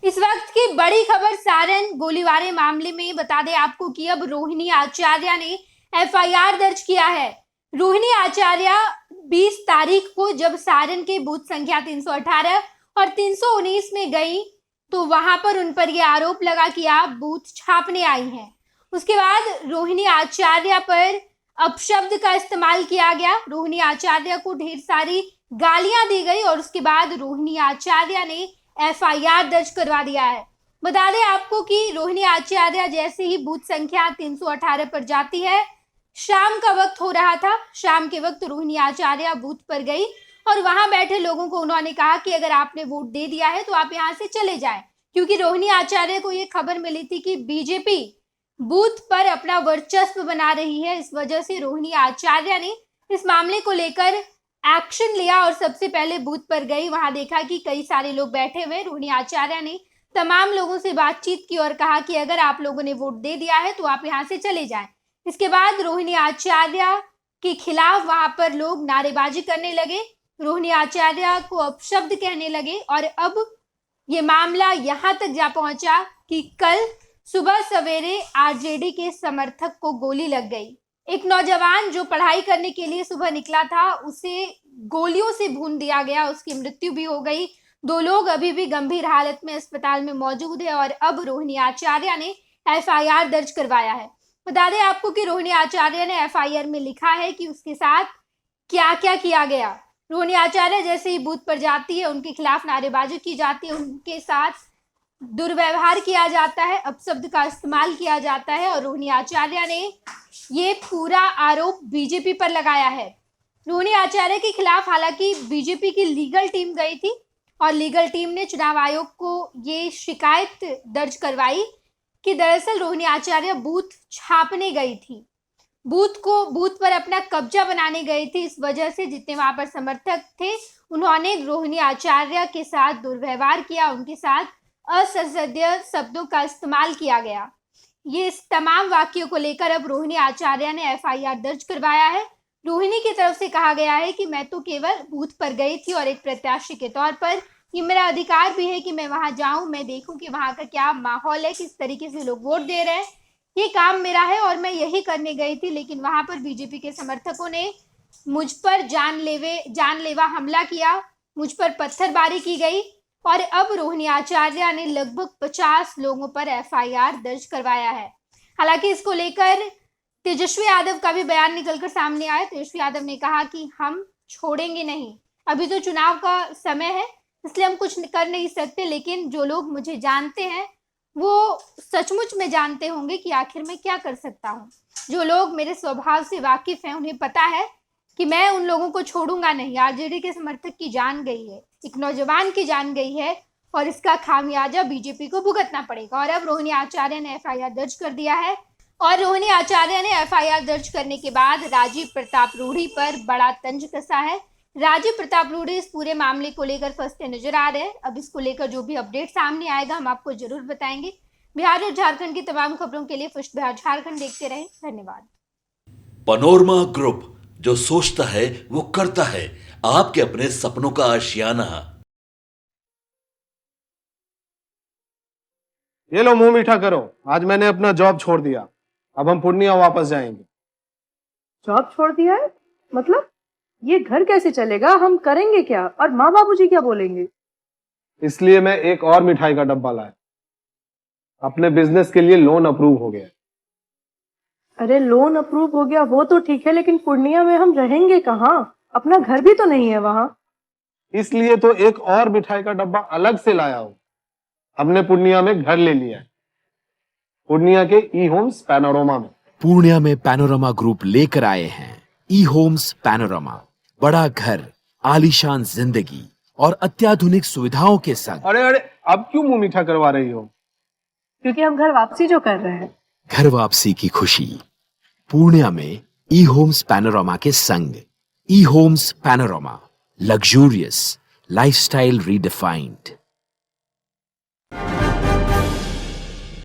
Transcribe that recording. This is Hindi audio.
इस वक्त की बड़ी खबर सारण गोलीबारी मामले में बता दें आपको कि अब रोहिणी आचार्य ने एफआईआर दर्ज किया है। रोहिणी आचार्य 20 तारीख को जब सारण के बूथ संख्या 318 और 319 में गई तो वहां पर उन पर यह आरोप लगा कि आप बूथ छापने आई हैं। उसके बाद रोहिणी आचार्य पर अपशब्द का इस्तेमाल किया गया। रोहिणी आचार्य को ढेर सारी गालियां दी गई और उसके बाद रोहिणी आचार्य ने एफआईआर दर्ज करवा दिया है। बता दें आपको कि रोहिणी आचार्य जैसे ही बूथ संख्या 318 पर जाती है, शाम का वक्त हो रहा था। शाम के वक्त रोहिणी आचार्य बूथ पर गई और वहां बैठे लोगों को उन्होंने कहा कि अगर आपने वोट दे दिया है तो आप यहां से चले जाएं, क्योंकि रोहिणी आचार्य को यह खबर मिली थी कि बीजेपी बूथ पर अपना वर्चस्व बना रही है। इस वजह से रोहिणी आचार्य ने इस मामले को लेकर एक्शन लिया और सबसे पहले बूथ पर गई। वहां देखा कि कई सारे लोग बैठे हुए। रोहिणी आचार्य ने तमाम लोगों से बातचीत की और कहा कि अगर आप लोगों ने वोट दे दिया है तो आप यहां से चले जाएं। इसके बाद रोहिणी आचार्य के खिलाफ वहां पर लोग नारेबाजी करने लगे, रोहिणी आचार्य को अपशब्द कहने लगे और अब ये मामला यहां तक जा पहुंचा कि कल सुबह सवेरे आरजेडी के समर्थक को गोली लग गई। एक नौजवान जो पढ़ाई करने के लिए सुबह निकला था, उसे गोलियों से भून दिया गया, उसकी मृत्यु भी हो गई। 2 लोग अभी भी गंभीर हालत में अस्पताल में मौजूद है और अब रोहिणी आचार्य ने एफआईआर दर्ज करवाया है। बता दें आपको कि रोहिणी आचार्य ने एफआईआर में लिखा है कि उसके साथ क्या क्या किया गया। रोहिणी आचार्य जैसे ही बूथ पर जाती है, उनके खिलाफ नारेबाजी की जाती है, उनके साथ दुर्व्यवहार किया जाता है, अपशब्द का इस्तेमाल किया जाता है और रोहिणी आचार्य ने ये पूरा आरोप बीजेपी पर लगाया है। रोहिणी आचार्य के खिलाफ हालांकि बीजेपी की लीगल टीम गई थी और लीगल टीम ने चुनाव आयोग को ये शिकायत दर्ज करवाई कि दरअसल रोहिणी आचार्य बूथ छापने गई थी, बूथ पर अपना कब्जा बनाने गई थी। इस वजह से जितने वहां पर समर्थक थे, उन्होंने रोहिणी आचार्य के साथ दुर्व्यवहार किया, उनके साथ असंसदीय शब्दों का इस्तेमाल किया गया। ये इस तमाम वाक्यों को लेकर अब रोहिणी आचार्य ने एफआईआर दर्ज करवाया है। रोहिणी की तरफ से कहा गया है कि मैं तो केवल बूथ पर गई थी और एक प्रत्याशी के तौर पर ये मेरा अधिकार भी है कि मैं वहां जाऊं, मैं देखूं कि वहां का क्या माहौल है, किस तरीके से लोग वोट दे रहे हैं। ये काम मेरा है और मैं यही करने गई थी, लेकिन वहां पर बीजेपी के समर्थकों ने मुझ पर जानलेवा हमला किया, मुझ पर पत्थरबारी की गई और अब रोहिणी आचार्य ने लगभग 50 लोगों पर एफआईआर दर्ज करवाया है। हालांकि इसको लेकर तेजस्वी यादव का भी बयान निकलकर सामने आया। तेजस्वी यादव ने कहा कि हम छोड़ेंगे नहीं, अभी तो चुनाव का समय है इसलिए हम कुछ कर नहीं सकते, लेकिन जो लोग मुझे जानते हैं वो सचमुच में जानते होंगे कि आखिर मैं क्या कर सकता हूँ। जो लोग मेरे स्वभाव से वाकिफ हैं, उन्हें पता है कि मैं उन लोगों को छोड़ूंगा नहीं। आरजेडी के समर्थक की जान गई है, एक नौजवान की जान गई है और इसका खामियाजा बीजेपी को भुगतना पड़ेगा। और अब रोहिणी आचार्य ने एफआईआर दर्ज कर दिया है और रोहिणी आचार्य ने एफआईआर दर्ज करने के बाद राजीव प्रताप रूढ़ी पर बड़ा तंज कसा है। राजीव प्रताप रूढ़ी इस पूरे मामले को लेकर फंसते नजर आ रहे हैं। अब इसको लेकर जो भी अपडेट सामने आएगा हम आपको जरूर बताएंगे। बिहार और झारखंड की तमाम खबरों के लिए फर्स्ट बिहार झारखंड देखते रहें। धन्यवाद। पनोरमा ग्रुप, जो सोचता है वो करता है, आपके अपने सपनों का आशियाना। ये लो मुंह मीठा करो, आज मैंने अपना जॉब छोड़ दिया, अब हम पूर्णिया वापस जाएंगे। जॉब छोड़ दिया है? मतलब ये घर कैसे चलेगा? हम करेंगे क्या और माँ बाबूजी क्या बोलेंगे? इसलिए मैं एक और मिठाई का डब्बा लाया, अपने बिजनेस के लिए लोन अप्रूव हो गया। अरे लोन अप्रूव हो गया वो तो ठीक है, लेकिन पूर्णिया में हम रहेंगे कहाँ? अपना घर भी तो नहीं है वहां। इसलिए तो एक और मिठाई का डब्बा अलग से लाया हूं। हमने पूर्णिया में घर ले लिया है, पूर्णिया के ई होम्स पैनोरमा में। पूर्णिया में पैनोरमा ग्रुप लेकर आए हैं ई होम्स पैनोरमा। बड़ा घर, आलीशान जिंदगी और अत्याधुनिक सुविधाओं के संग। अरे अब क्यों मुंह मीठा करवा रही हो? क्योंकि हम घर वापसी जो कर रहे हैं। घर वापसी की खुशी पूर्णिया में ई होम्स पैनोरमा के संग। E Homes Panorama, luxurious lifestyle redefined.